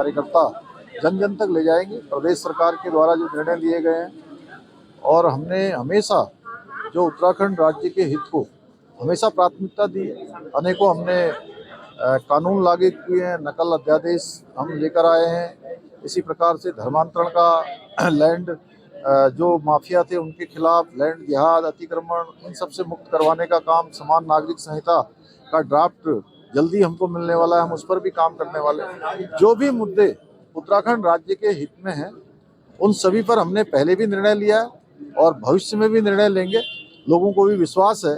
कार्यकर्ता जन जन तक ले जाएंगे। प्रदेश सरकार के द्वारा जो निर्णय लिए गए हैं और हमने हमेशा जो उत्तराखंड राज्य के हित को हमेशा प्राथमिकता दी। अनेकों हमने कानून लागू किए हैं, नकल अध्यादेश हम लेकर आए हैं। इसी प्रकार से धर्मांतरण का लैंड जो माफिया थे उनके खिलाफ लैंड जिहाद अतिक्रमण इन सब से मुक्त करवाने का काम, समान नागरिक संहिता का ड्राफ्ट जल्दी हमको मिलने वाला है, हम उस पर भी काम करने वाले हैं। जो भी मुद्दे उत्तराखंड राज्य के हित में हैं उन सभी पर हमने पहले भी निर्णय लिया है और भविष्य में भी निर्णय लेंगे। लोगों को भी विश्वास है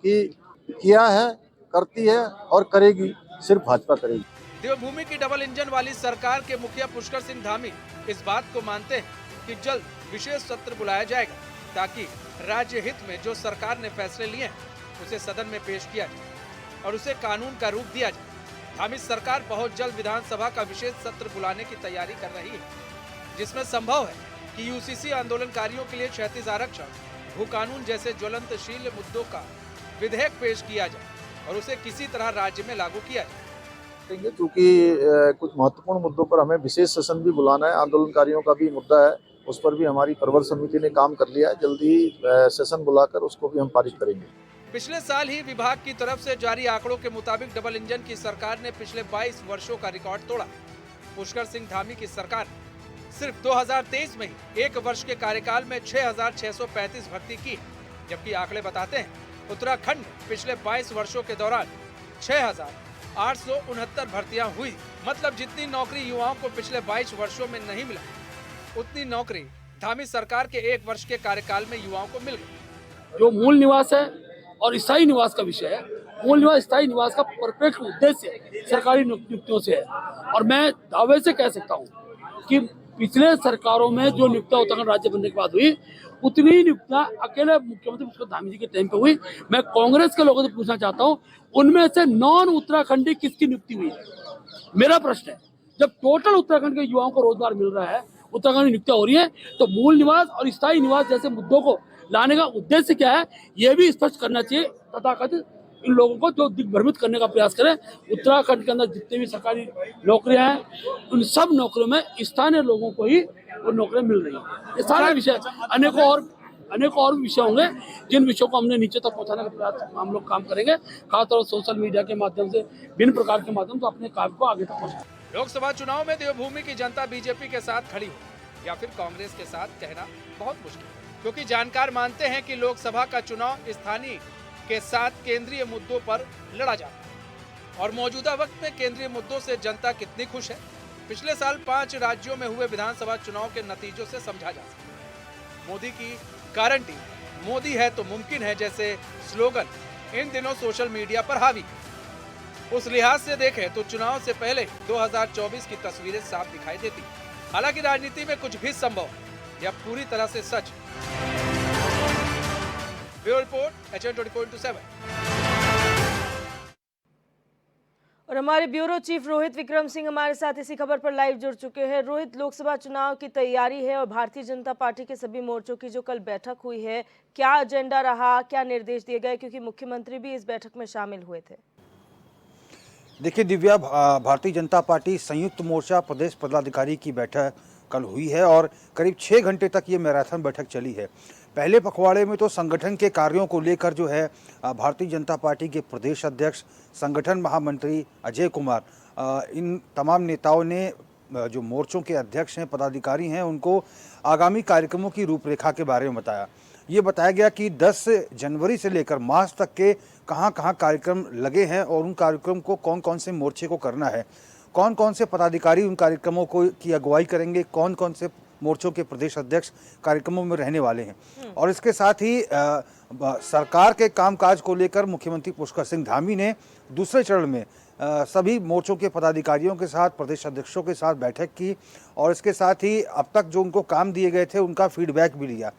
कि किया है, करती है और करेगी, सिर्फ भाजपा करेगी। देवभूमि की डबल इंजन वाली सरकार के मुखिया पुष्कर सिंह धामी इस बात को मानते हैं कि जल्द विशेष सत्र बुलाया जाएगा ताकि राज्य हित में जो सरकार ने फैसले लिए हैं उसे सदन में पेश किया जाए और उसे कानून का रूप दिया जाए। धामी सरकार बहुत जल्द विधानसभा का विशेष सत्र बुलाने की तैयारी कर रही है, जिसमें संभव है कि यूसीसी आंदोलनकारियों के लिए 36 आरक्षण, भू कानून जैसे ज्वलंतशील मुद्दों का विधेयक पेश किया जाए और उसे किसी तरह राज्य में लागू किया जाए। क्योंकि कुछ महत्वपूर्ण मुद्दों पर हमें विशेष सेशन भी बुलाना है, आंदोलनकारियों का भी मुद्दा है, उस पर भी हमारी प्रवर समिति ने काम कर लिया है। जल्दी ही सेशन बुलाकर उसको भी हम पारित करेंगे। पिछले साल ही विभाग की तरफ से जारी आंकड़ों के मुताबिक डबल इंजन की सरकार ने पिछले 22 वर्षों का रिकॉर्ड तोड़ा। पुष्कर सिंह धामी की सरकार सिर्फ 2023 में ही एक वर्ष के कार्यकाल में 6,635 भर्ती की, जबकि आंकड़े बताते हैं उत्तराखंड में पिछले 22 वर्षों के दौरान 6,869 भर्तियां हुई। मतलब जितनी नौकरी युवाओं को पिछले 22 वर्षों में नहीं मिला, उतनी नौकरी धामी सरकार के एक वर्ष के कार्यकाल में युवाओं को मिल गई। जो मूल निवास है और स्थायी निवास का विषय है, मूल निवास स्थायी निवास का परफेक्ट उद्देश्य सरकारी नियुक्तियों से है और मैं दावे से कह सकता हूँ कि पिछले सरकारों में जो नियुक्तियां उत्तराखंड राज्य बनने के बाद हुई उतनी ही नियुक्तियां अकेले मुख्यमंत्री पुष्कर धामी जी के टाइम पे हुई। मैं कांग्रेस के लोगों से पूछना चाहता हूँ, उनमें से नॉन उत्तराखंडी किसकी नियुक्ति हुई? मेरा प्रश्न है, जब टोटल उत्तराखंड के युवाओं को रोजगार मिल रहा है, उत्तराखंड में नियुक्तियां हो रही है, तो मूल निवास और स्थायी निवास जैसे मुद्दों को लाने का उद्देश्य क्या है, यह भी स्पष्ट करना चाहिए। तथाकथित इन लोगों को जो दिग्भ्रमित करने का प्रयास करें। उत्तराखंड के अंदर जितने भी सरकारी नौकरियां हैं उन सब नौकरियों में स्थानीय लोगों को ही वो नौकरियां मिल रही हैं। ये सारा विषय अनेकों और विषय होंगे जिन विषयों को हमने नीचे तक पहुंचाने का प्रयास हम लोग काम करेंगे, खासतौर से सोशल मीडिया के माध्यम से, भिन्न प्रकार के माध्यम से अपने काम को आगे तक पहुंचाएं। लोकसभा चुनाव में देवभूमि की जनता बीजेपी के साथ खड़ी हो या फिर कांग्रेस के साथ कहना बहुत मुश्किल है, क्योंकि जानकार मानते हैं कि लोकसभा का चुनाव स्थानीय के साथ केंद्रीय मुद्दों पर लड़ा जाता है और मौजूदा वक्त में केंद्रीय मुद्दों से जनता कितनी खुश है, पिछले साल 5 राज्यों में हुए विधानसभा चुनाव के नतीजों से समझा जा सकता है। मोदी की गारंटी, मोदी है तो मुमकिन है जैसे स्लोगन इन दिनों सोशल मीडिया पर हावी। उस लिहाज से देखें तो चुनाव से पहले 2024 की तस्वीरें साफ दिखाई देती। हालांकि राजनीति में कुछ भी संभव है, यह पूरी तरह से सच। Bureau report HN 24/7। और हमारे ब्यूरो चीफ रोहित विक्रम सिंह हमारे साथ इसी खबर पर लाइव जुड़ चुके हैं। रोहित, लोकसभा चुनाव की तैयारी है और भारतीय जनता पार्टी के सभी मोर्चों की जो कल बैठक हुई है, क्या एजेंडा रहा, क्या निर्देश दिए गए, क्योंकि मुख्यमंत्री भी इस बैठक में शामिल हुए थे? देखिए दिव्या, भारतीय जनता पार्टी संयुक्त मोर्चा प्रदेश पदाधिकारी की बैठक कल हुई है और करीब 6 घंटे तक ये मैराथन बैठक चली है। पहले पखवाड़े में तो संगठन के कार्यों को लेकर जो है भारतीय जनता पार्टी के प्रदेश अध्यक्ष, संगठन महामंत्री अजय कुमार, इन तमाम नेताओं ने जो मोर्चों के अध्यक्ष हैं, पदाधिकारी हैं, उनको आगामी कार्यक्रमों की रूपरेखा के बारे में बताया। ये बताया गया कि 10 जनवरी से लेकर मार्च तक के कहां कार्यक्रम लगे हैं और उन कार्यक्रम को कौन कौन से मोर्चे को करना है, कौन कौन से पदाधिकारी उन कार्यक्रमों को की अगुवाई करेंगे, कौन कौन से मोर्चों के प्रदेश अध्यक्ष कार्यक्रमों में रहने वाले हैं। और इसके साथ ही सरकार के कामकाज को लेकर मुख्यमंत्री पुष्कर सिंह धामी ने दूसरे चरण में सभी मोर्चों के पदाधिकारियों के साथ, प्रदेश अध्यक्षों के साथ बैठक की और इसके साथ ही अब तक जो उनको काम दिए गए थे उनका फीडबैक भी लिया।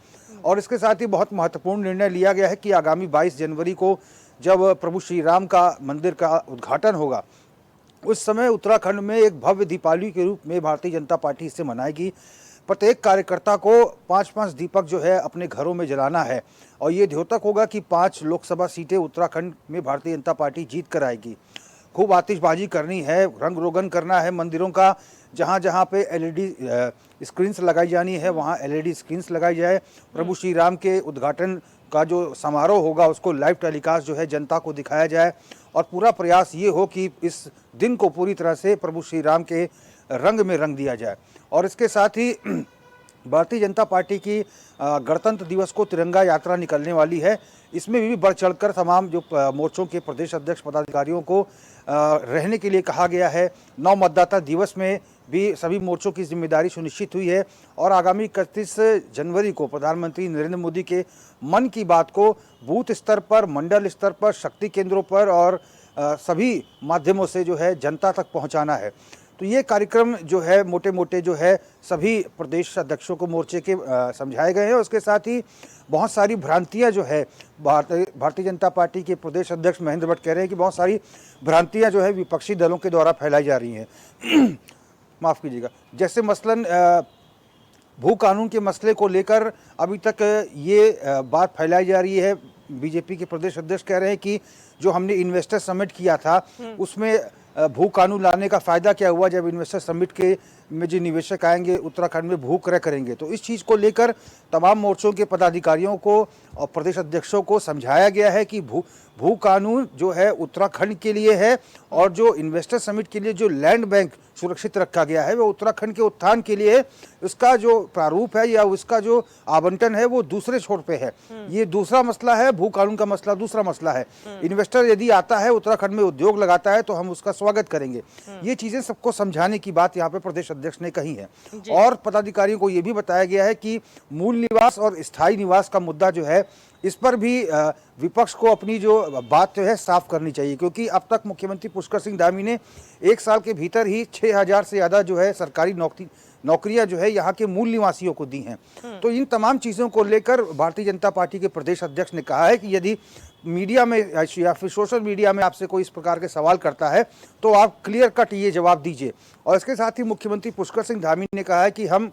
और इसके साथ ही बहुत महत्वपूर्ण निर्णय लिया गया है कि आगामी 22 जनवरी को जब प्रभु श्री राम का मंदिर का उद्घाटन होगा, उस समय उत्तराखंड में एक भव्य दीपावली के रूप में भारतीय जनता पार्टी इसे मनाएगी। प्रत्येक कार्यकर्ता को 5-5 दीपक जो है अपने घरों में जलाना है और ये द्योतक होगा कि 5 लोकसभा सीटें उत्तराखंड में भारतीय जनता पार्टी जीत कर आएगी। खूब आतिशबाजी करनी है, रंग रोगन करना है मंदिरों का, जहाँ जहाँ पे एलईडी स्क्रीन्स लगाई जानी है वहाँ एलईडी स्क्रीन्स लगाई जाए। प्रभु श्री राम के उद्घाटन का जो समारोह होगा उसको लाइव टेलीकास्ट जो है जनता को दिखाया जाए और पूरा प्रयास ये हो कि इस दिन को पूरी तरह से प्रभु श्री राम के रंग में रंग दिया जाए। और इसके साथ ही भारतीय जनता पार्टी की गणतंत्र दिवस को तिरंगा यात्रा निकलने वाली है। इसमें भी बढ़ चढ़कर तमाम जो मोर्चों के प्रदेश अध्यक्ष पदाधिकारियों को रहने के लिए कहा गया है। 9 मतदाता दिवस में भी सभी मोर्चों की जिम्मेदारी सुनिश्चित हुई है और आगामी 31 जनवरी को प्रधानमंत्री नरेंद्र मोदी के मन की बात को बूथ स्तर पर, मंडल स्तर पर, शक्ति केंद्रों पर और सभी माध्यमों से जो है जनता तक पहुंचाना है। तो ये कार्यक्रम जो है मोटे मोटे जो है सभी प्रदेश अध्यक्षों को मोर्चे के समझाए गए हैं। उसके साथ ही बहुत सारी भ्रांतियां जो है भारतीय जनता पार्टी के प्रदेश अध्यक्ष महेंद्र भट्ट कह रहे हैं कि बहुत सारी भ्रांतियां जो है विपक्षी दलों के द्वारा फैलाई जा रही हैं। माफ़ कीजिएगा, जैसे मसलन भू कानून के मसले को लेकर अभी तक ये बात फैलाई जा रही है। बीजेपी के प्रदेश अध्यक्ष कह रहे हैं कि जो हमने इन्वेस्टर समिट किया था उसमें भू कानून लाने का फ़ायदा क्या हुआ जब इन्वेस्टर समिट के में जो निवेशक आएंगे उत्तराखंड में भू क्रय करेंगे। तो इस चीज़ को लेकर तमाम मोर्चों के पदाधिकारियों को और प्रदेश अध्यक्षों को समझाया गया है कि भू कानून जो है उत्तराखंड के लिए है और जो इन्वेस्टर समिट के लिए जो लैंड बैंक सुरक्षित रखा गया है वो उत्तराखंड के उत्थान के लिए है। उसका जो प्रारूप है या उसका जो आवंटन है वो दूसरे छोर पे है। ये दूसरा मसला है, भू कानून का मसला दूसरा मसला है। इन्वेस्टर यदि आता है उत्तराखंड में उद्योग लगाता है तो हम उसका स्वागत करेंगे। ये चीज़ें सबको समझाने की बात यहाँ पे प्रदेश अध्यक्ष ने कही है। और पदाधिकारियों को ये भी बताया गया है कि मूल निवास और स्थायी निवास का मुद्दा जो है इस पर भी विपक्ष को अपनी जो बात जो है साफ करनी चाहिए, क्योंकि अब तक मुख्यमंत्री पुष्कर सिंह धामी ने 1 साल के भीतर ही 6000 से ज़्यादा जो है सरकारी नौकरियां जो है यहाँ के मूल निवासियों को दी हैं। तो इन तमाम चीज़ों को लेकर भारतीय जनता पार्टी के प्रदेश अध्यक्ष ने कहा है कि यदि मीडिया में या फिर सोशल मीडिया में आपसे कोई इस प्रकार के सवाल करता है तो आप क्लियर कट ये जवाब दीजिए। और इसके साथ ही मुख्यमंत्री पुष्कर सिंह धामी ने कहा है कि हम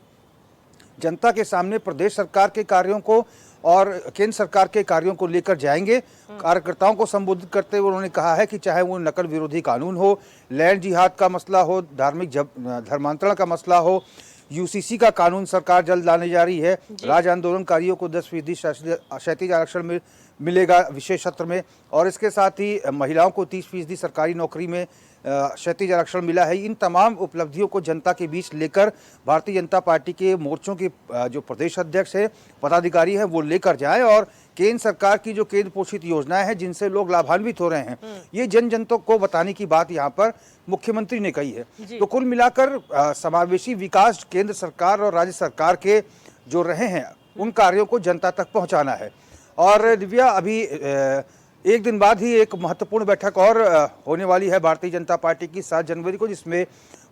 जनता के सामने प्रदेश सरकार के कार्यों को और केंद्र सरकार के कार्यों को लेकर जाएंगे। कार्यकर्ताओं को संबोधित करते हुए उन्होंने कहा है कि चाहे वो नकल विरोधी कानून हो, लैंड जिहाद का मसला हो, धार्मिक धर्मांतरण का मसला हो, यूसीसी का कानून सरकार जल्द लाने जा रही है, राज्य आंदोलनकारियों को 10% क्षैतिज आरक्षण मिलेगा विशेष सत्र में, और इसके साथ ही महिलाओं को 30% सरकारी नौकरी में क्षैतिज आरक्षण मिला है। इन तमाम उपलब्धियों को जनता के बीच लेकर भारतीय जनता पार्टी के मोर्चों के जो प्रदेश अध्यक्ष है, पदाधिकारी हैं, वो लेकर जाएं और केंद्र सरकार की जो केंद्र पोषित योजनाएं हैं जिनसे लोग लाभान्वित हो रहे हैं, ये जन जन को बताने की बात यहाँ पर मुख्यमंत्री ने कही है। तो कुल मिलाकर समावेशी विकास केंद्र सरकार और राज्य सरकार के जो रहे हैं उन कार्यों को जनता तक पहुँचाना है। और दिव्या, अभी एक दिन बाद ही एक महत्वपूर्ण बैठक और होने वाली है भारतीय जनता पार्टी की 7 जनवरी को, जिसमें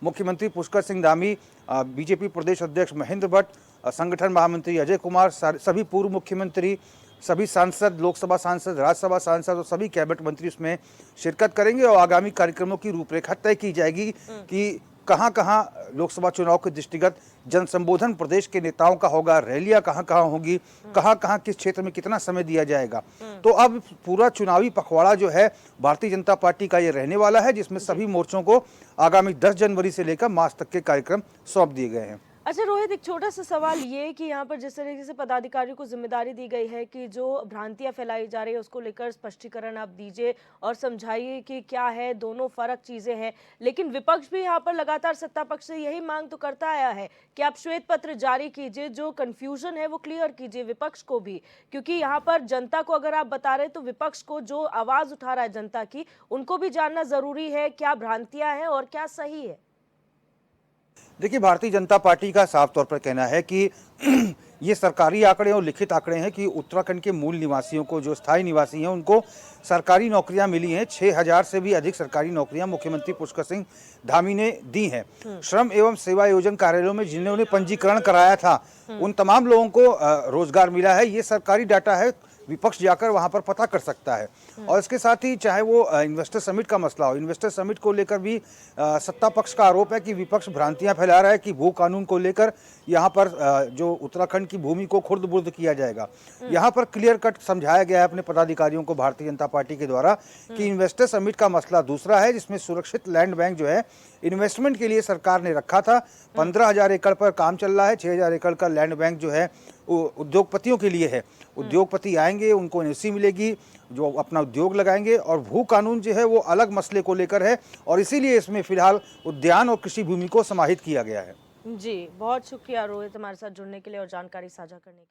मुख्यमंत्री पुष्कर सिंह धामी, बीजेपी प्रदेश अध्यक्ष महेंद्र भट्ट, संगठन महामंत्री अजय कुमार, सभी पूर्व मुख्यमंत्री, सभी सांसद, लोकसभा सांसद, राज्यसभा सांसद और सभी कैबिनेट मंत्री उसमें शिरकत करेंगे और आगामी कार्यक्रमों की रूपरेखा तय की जाएगी कि कहाँ कहाँ लोकसभा चुनाव के दृष्टिगत जन संबोधन प्रदेश के नेताओं का होगा, रैलियां कहाँ कहाँ होंगी, कहाँ कहाँ किस क्षेत्र में कितना समय दिया जाएगा। तो अब पूरा चुनावी पखवाड़ा जो है भारतीय जनता पार्टी का ये रहने वाला है, जिसमें सभी मोर्चों को आगामी 10 जनवरी से लेकर मार्च तक के कार्यक्रम सौंप दिए गए हैं। अच्छा रोहित, एक छोटा सा सवाल ये कि यहाँ पर जिस तरीके से पदाधिकारियों को जिम्मेदारी दी गई है कि जो भ्रांतियां फैलाई जा रही है उसको लेकर स्पष्टीकरण आप दीजिए और समझाइए कि क्या है, दोनों फर्क चीजें हैं, लेकिन विपक्ष भी यहाँ पर लगातार सत्ता पक्ष से यही मांग तो करता आया है कि आप श्वेत पत्र जारी कीजिए, जो कंफ्यूजन है वो क्लियर कीजिए विपक्ष को भी, क्योंकि यहाँ पर जनता को अगर आप बता रहे तो विपक्ष को जो आवाज उठा रहा है जनता की, उनको भी जानना जरूरी है क्या भ्रांतियां हैं और क्या सही है। देखिए, भारतीय जनता पार्टी का साफ तौर पर कहना है कि ये सरकारी आंकड़े और लिखित आंकड़े हैं कि उत्तराखंड के मूल निवासियों को, जो स्थायी निवासी हैं, उनको सरकारी नौकरियां मिली हैं। 6000 से भी अधिक सरकारी नौकरियां मुख्यमंत्री पुष्कर सिंह धामी ने दी हैं। श्रम एवं सेवा योजन कार्यालयों में जिन्होंने पंजीकरण कराया था उन तमाम लोगों को रोजगार मिला है। ये सरकारी डाटा है, विपक्ष जाकर वहां पर पता कर सकता है। और इसके साथ ही चाहे वो इन्वेस्टर समिट का मसला हो, इन्वेस्टर समिट को लेकर भी सत्ता पक्ष का आरोप है कि विपक्ष भ्रांतियां फैला रहा है कि भू कानून को लेकर यहाँ पर जो उत्तराखंड की भूमि को खुर्द बुर्द किया जाएगा। यहाँ पर क्लियर कट समझाया गया है अपने पदाधिकारियों को भारतीय जनता पार्टी के द्वारा कि इन्वेस्टर समिट का मसला दूसरा है, जिसमें सुरक्षित लैंड बैंक जो है इन्वेस्टमेंट के लिए सरकार ने रखा था। 15,000 एकड़ पर काम चल रहा है। 6,000 एकड़ का लैंड बैंक जो है वो उद्योगपतियों के लिए है। उद्योगपति आएंगे, उनको एनओसी मिलेगी, जो अपना उद्योग लगाएंगे। और भू कानून जो है वो अलग मसले को लेकर है और इसीलिए इसमें फिलहाल उद्यान और कृषि भूमि को समाहित किया गया है। जी, बहुत शुक्रिया रोहित हमारे साथ जुड़ने के लिए और जानकारी साझा करने के लिए।